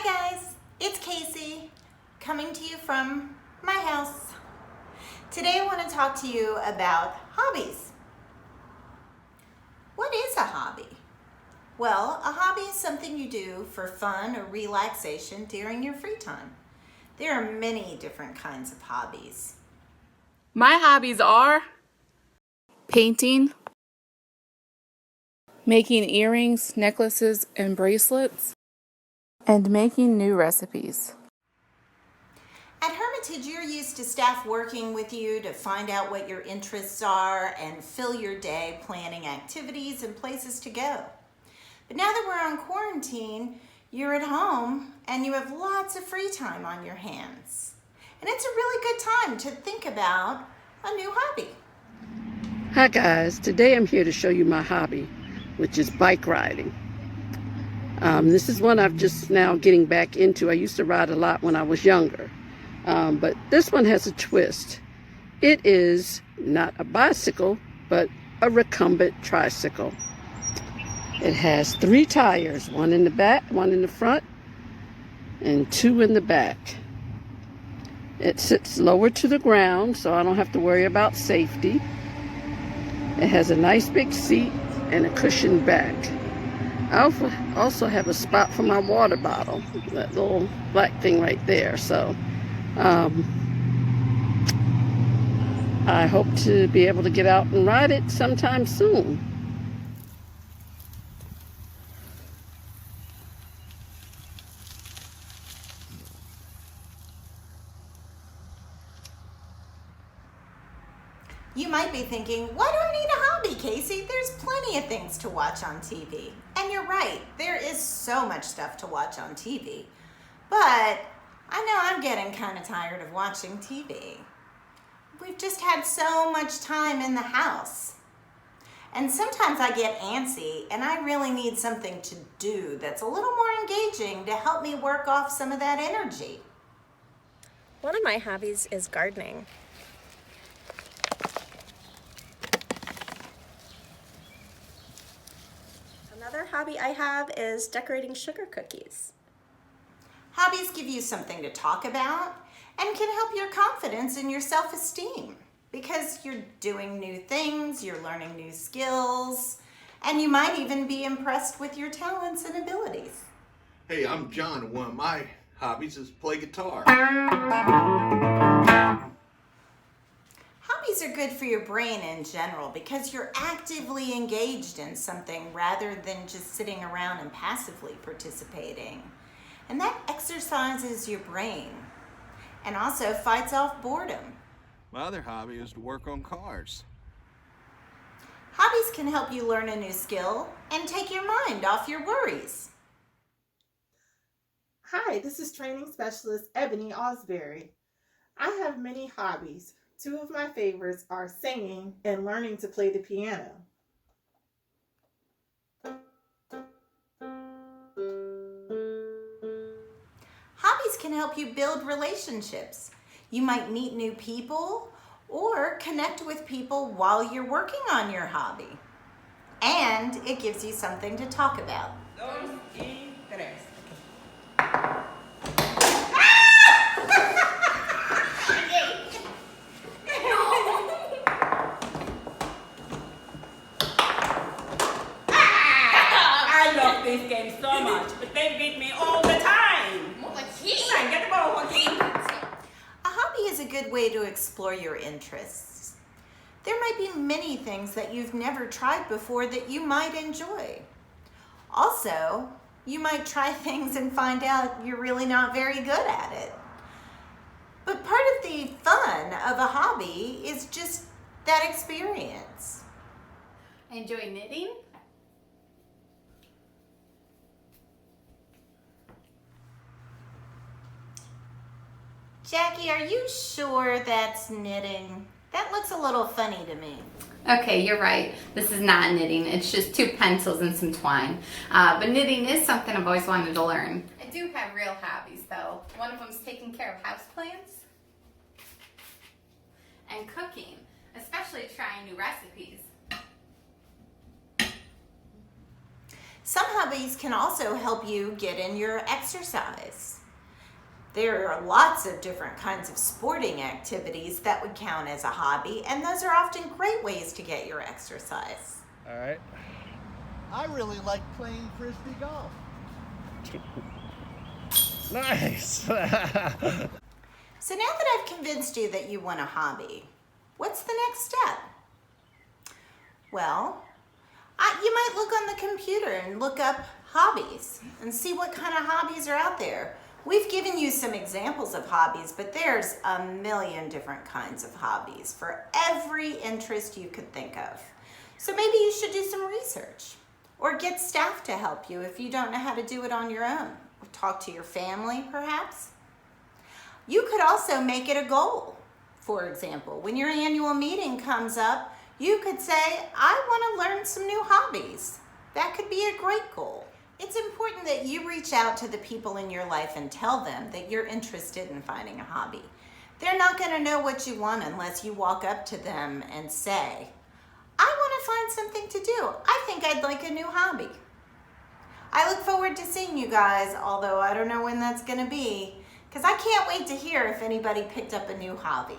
Hi guys, it's Casey coming to you from my house. Today I want to talk to you about hobbies. What is a hobby? Well, a hobby is something you do for fun or relaxation during your free time. There are many different kinds of hobbies. My hobbies are painting, making earrings, necklaces, and bracelets, and making new recipes. At Hermitage, you're used to staff working with you to find out what your interests are and fill your day planning activities and places to go. But now that we're on quarantine, you're at home and you have lots of free time on your hands. And it's a really good time to think about a new hobby. Hi guys, today I'm here to show you my hobby, which is bike riding. This is one I'm just now getting back into. I used to ride a lot when I was younger, but this one has a twist. It is not a bicycle, but a recumbent tricycle. It has 3 tires, one in the back, one in the front, and 2 in the back. It sits lower to the ground, so I don't have to worry about safety. It has a nice big seat and a cushioned back. I also have a spot for my water bottle, that little black thing right there. So I hope to be able to get out and ride it sometime soon. You might be thinking, why do I need a hobby, Casey? There's plenty of things to watch on TV. And you're right, there is so much stuff to watch on TV. But I know I'm getting kind of tired of watching TV. We've just had so much time in the house. And sometimes I get antsy and I really need something to do that's a little more engaging to help me work off some of that energy. One of my hobbies is gardening. Another hobby I have is decorating sugar cookies. Hobbies give you something to talk about and can help your confidence and your self-esteem because you're doing new things, you're learning new skills, and you might even be impressed with your talents and abilities. Hey, I'm John, and one of my hobbies is play guitar. Hobbies are good for your brain in general because you're actively engaged in something rather than just sitting around and passively participating. And that exercises your brain and also fights off boredom. My other hobby is to work on cars. Hobbies can help you learn a new skill and take your mind off your worries. Hi, this is training specialist Ebony Osbury. I have many hobbies. 2 of my favorites are singing and learning to play the piano. Hobbies can help you build relationships. You might meet new people or connect with people while you're working on your hobby. And it gives you something to talk about. I love this game so much, but they beat me all the time. Joaquin, get the ball, Joaquin. A hobby is a good way to explore your interests. There might be many things that you've never tried before that you might enjoy. Also, you might try things and find out you're really not very good at it. But part of the fun of a hobby is just that experience. I enjoy knitting. Jackie, are you sure that's knitting? That looks a little funny to me. Okay, you're right. This is not knitting. It's just 2 pencils and some twine. But knitting is something I've always wanted to learn. I do have real hobbies, though. One of them is taking care of houseplants and cooking, especially trying new recipes. Some hobbies can also help you get in your exercise. There are lots of different kinds of sporting activities that would count as a hobby, and those are often great ways to get your exercise. All right. I really like playing frisbee golf. Nice. So now that I've convinced you that you want a hobby, what's the next step? Well, you might look on the computer and look up hobbies and see what kind of hobbies are out there. We've given you some examples of hobbies, but there's a million different kinds of hobbies for every interest you could think of. So maybe you should do some research or get staff to help you if you don't know how to do it on your own. Or talk to your family, perhaps. You could also make it a goal. For example, when your annual meeting comes up, you could say, I want to learn some new hobbies. That could be a great goal. It's important that you reach out to the people in your life and tell them that you're interested in finding a hobby. They're not going to know what you want unless you walk up to them and say, I want to find something to do. I think I'd like a new hobby. I look forward to seeing you guys, although I don't know when that's going to be, because I can't wait to hear if anybody picked up a new hobby.